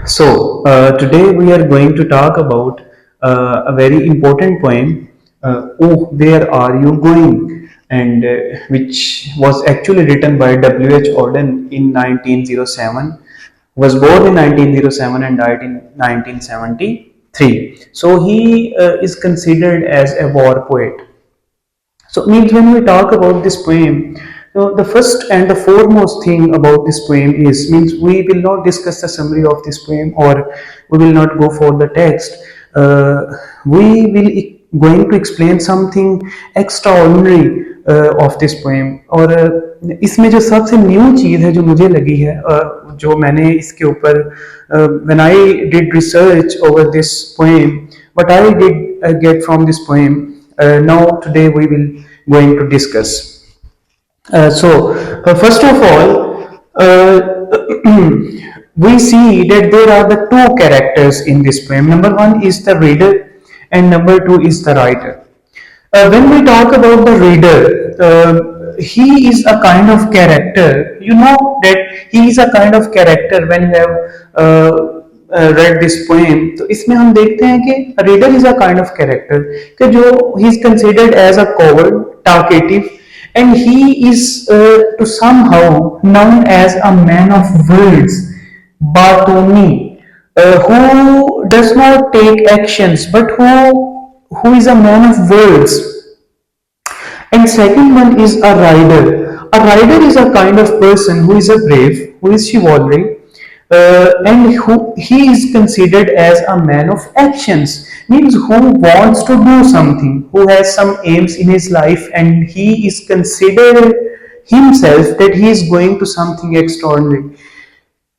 Today we are going to talk about a very important poem, Oh, Where Are You Going? And which was actually written by W.H. Auden in 1907, was born in 1907 and died in 1973. So he is considered as a war poet. So it means when we talk about this poem, the first and the foremost thing about this poem is means we will not discuss the summary of this poem or we will not go for the text. We will going to explain something extraordinary of this poem और इसमें जो सबसे new चीज़ है जो मुझे लगी है जो मैंने इसके ऊपर when I did research over this poem what I did get from this poem now today we will going to discuss. First of all, we see that there are the two characters in this poem. Number one is the reader, and number two is the writer. When we talk about the reader, he is a kind of character. You know that he is a kind of character when you have read this poem. तो इसमें हम देखते हैं कि reader is a kind of character कि जो he is considered as a coward, talkative, and he is to somehow known as a man of words, Bartoni, who does not take actions but who is a man of words. And second one is a rider. A rider is a kind of person who is a brave, who is chivalry, and who he is considered as a man of actions, means who wants to do something, who has some aims in his life, and he is considered himself that he is going to something extraordinary.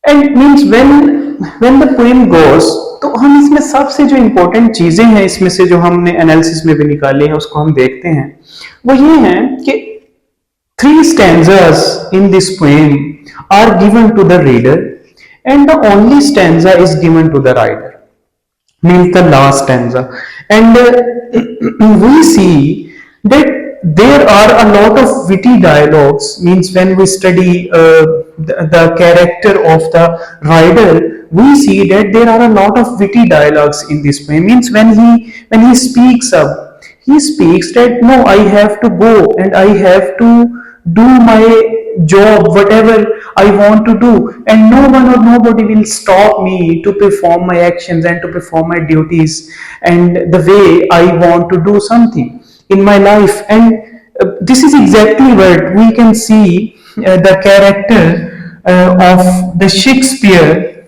And means when the poem goes तो हम इसमें सबसे जो important चीजें हैं इसमें से जो हमने एनालिसिस में भी निकाली है उसको हम देखते हैं वो ये है कि 3 stanzas in this poem are given to the reader and the only stanza is given to the writer, means the last stanza. And we see that there are a lot of witty dialogues, means when we study the character of the writer we see that there are a lot of witty dialogues in this poem, means when he speaks up he speaks that no, I have to go and I have to do my job whatever I want to do and no one or nobody will stop me to perform my actions and to perform my duties and the way I want to do something in my life. And this is exactly what we can see the character of the Shakespeare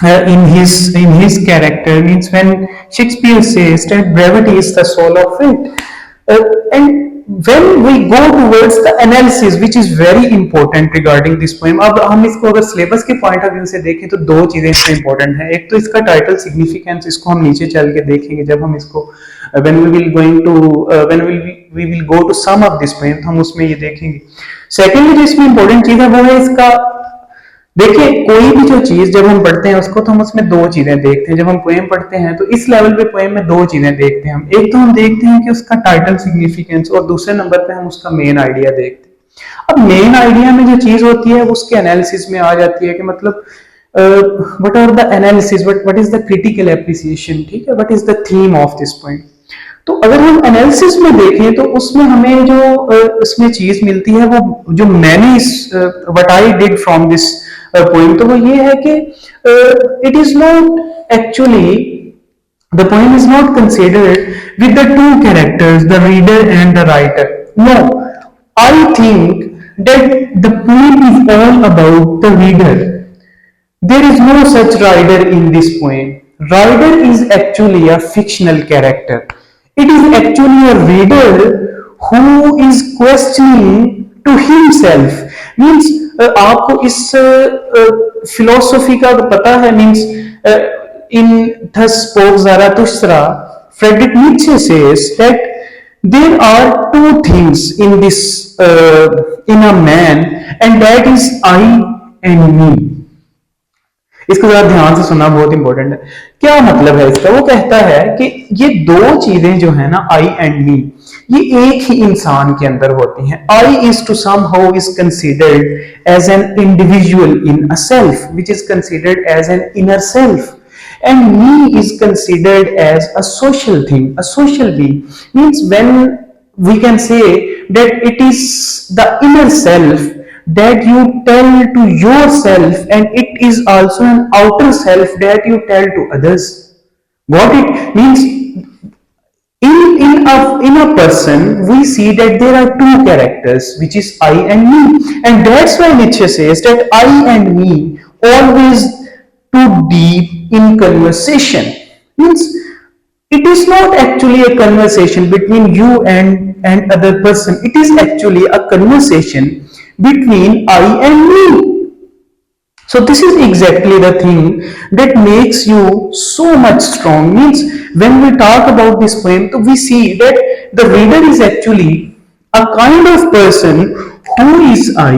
in his character, means when Shakespeare says that brevity is the soul of wit. And when we go towards the analysis which is very important regarding this poem, अब हम इसको अगर syllabus के point of view से देखें तो दो चीजें इसमें इंपॉर्टेंट हैं. एक तो इसका टाइटल सिग्निफिकेंस, इसको हम नीचे चल के देखेंगे जब हम इसको when we will go to sum up this poem, हम उसमें ये देखेंगे. सेकेंडली जो इसमें इंपॉर्टेंट चीज है वो है इसका, देखिए कोई भी जो चीज जब हम पढ़ते हैं उसको तो हम उसमें दो चीजें देखते हैं. जब हम पोएम पढ़ते हैं तो इस लेवल पे पोएम में दो चीजें देखते हैं हम. एक तो हम देखते हैं कि उसका टाइटल सिग्निफिकेंस और दूसरे नंबर पे हम उसका मेन आइडिया देखते हैं. अब मेन आइडिया में जो चीज होती है वो उसके एनालिसिस में आ जाती है कि मतलब what are the analysis, what is the critical appreciation, ठीक है, what is the theme of this point. तो अगर हम एनालिसिस में देखें तो उसमें हमें जो इसमें चीज मिलती है वो जो मैंने इस what I did from this poem तो वो ये है कि it is not actually the poem is not considered with the two characters the reader and the writer. No, I think that the poem is all about the reader. There is no such rider in this poem. Rider is actually a fictional character. It is actually a reader who is questioning to himself. Means आपको इस philosophy का पता है, means in Thus Spoke Zarathustra, Friedrich Nietzsche says that there are two things in this in a man and that is I and me. इसको जरा ध्यान से सुनना, बहुत इंपॉर्टेंट है. क्या मतलब है इसका? वो कहता है कि ये दो चीजें जो है ना, आई एंड मी, ये एक ही इंसान के अंदर होती हैं. I is to somehow is considered as an individual in a self, which is considered as an inner self, and me is considered as a social thing, a social being. Means when we can say that it is the inner self that you tell to yourself, and it is also an outer self that you tell to others. What it means, in a person we see that there are two characters, which is I and me, and that's why Nietzsche says that I and me always too deep in conversation. Means it is not actually a conversation between you and other person, it is actually a conversation between I and me. So this is exactly the thing that makes you so much strong. Means when we talk about this poem, so we see that the reader is actually a kind of person who is I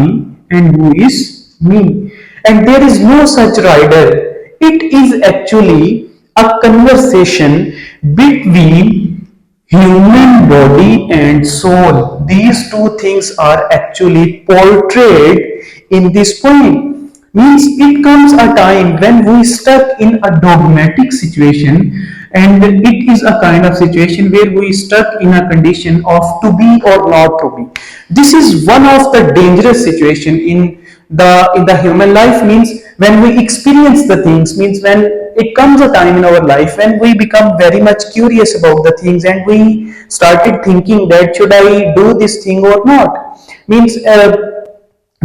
and who is me. And there is no such rider. It is actually a conversation between human body and soul. These two things are actually portrayed in this poem. Means it comes a time when we stuck in a dogmatic situation, and it is a kind of situation where we stuck in a condition of to be or not to be. This is one of the dangerous situation in the human life. Means when we experience the things, means when it comes a time in our life when we become very much curious about the things, and we started thinking that should I do this thing or not. Means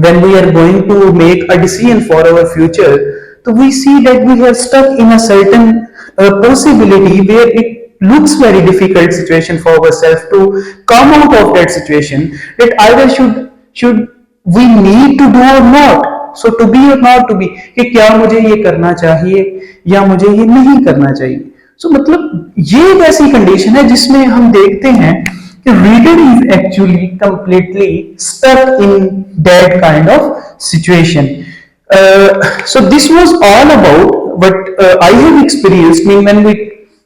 when we are going to make a decision for our future, so we see that we have stuck in a certain possibility where it looks very difficult situation for ourselves to come out of that situation, that either should we need to do or not. So to be or not to be, कि क्या मुझे ये करना चाहिए या मुझे ये नहीं करना चाहिए. So मतलब ये एक ऐसी कंडीशन है जिसमें हम देखते हैं कि reader is actually completely stuck in that kind of situation. So this was all about what I have experienced. Mean when we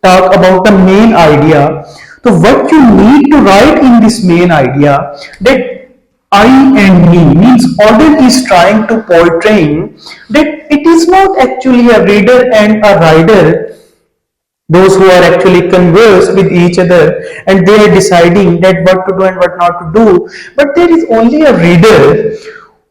talk about the main idea, so what you need to write in this main idea, that I and me, means author is trying to portraying that it is not actually a reader and a writer, those who are actually converse with each other and they are deciding that what to do and what not to do, but there is only a reader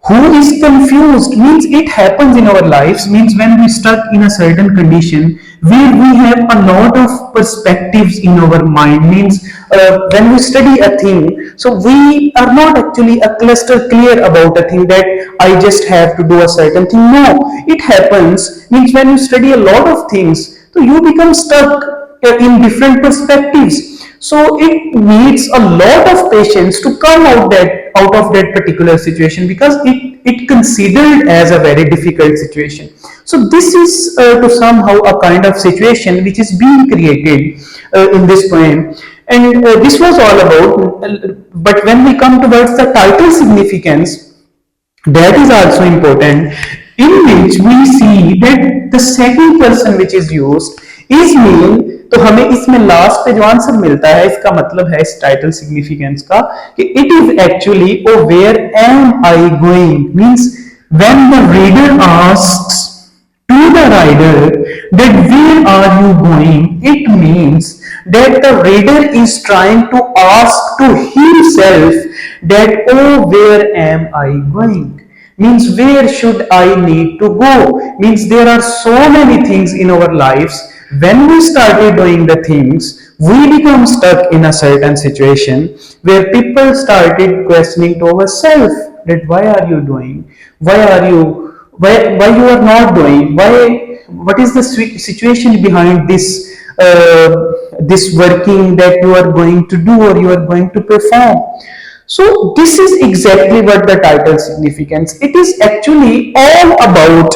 who is confused. Means it happens in our lives. Means when we stuck in a certain condition where we have a lot of perspectives in our mind. Means when we study a thing, so we are not actually a cluster clear about a thing that I just have to do a certain thing. No, it happens. Means when you study a lot of things, so you become stuck in different perspectives. So it needs a lot of patience to come out of that particular situation, because it considered as a very difficult situation. So this is to somehow a kind of situation which is being created in this poem, and this was all about. But when we come towards the title significance, that is also important, in which we see that the second person which is used is me. तो हमें इसमें last पे जो answer मिलता है, इसका मतलब है इस टाइटल सिग्निफिकेंस का कि it is actually O where am I going. Means when the reader asks to the rider that where are you going, it means that the reader is trying to ask to himself that oh where am I going, means where should I need to go. Means there are so many things in our lives. When we started doing the things, we become stuck in a certain situation where people started questioning to ourselves that why are you doing, why are you, why you are not doing, why, what is the situation behind this working that you are going to do or you are going to perform. So this is exactly what the title significance, it is actually all about,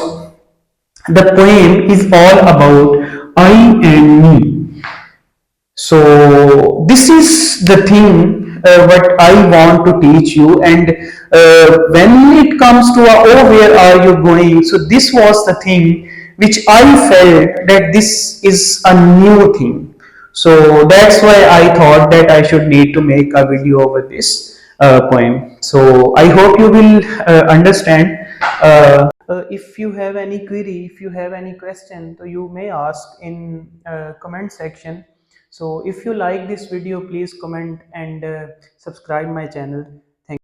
the poem is all about I and me. So this is the thing what I want to teach you. And when it comes to oh where are you going, so this was the thing which I felt that this is a new thing. So that's why I thought that I should need to make a video over this poem. So I hope you will understand. If you have any query, if you have any question, so you may ask in comment section. So if you like this video, please comment and subscribe my channel.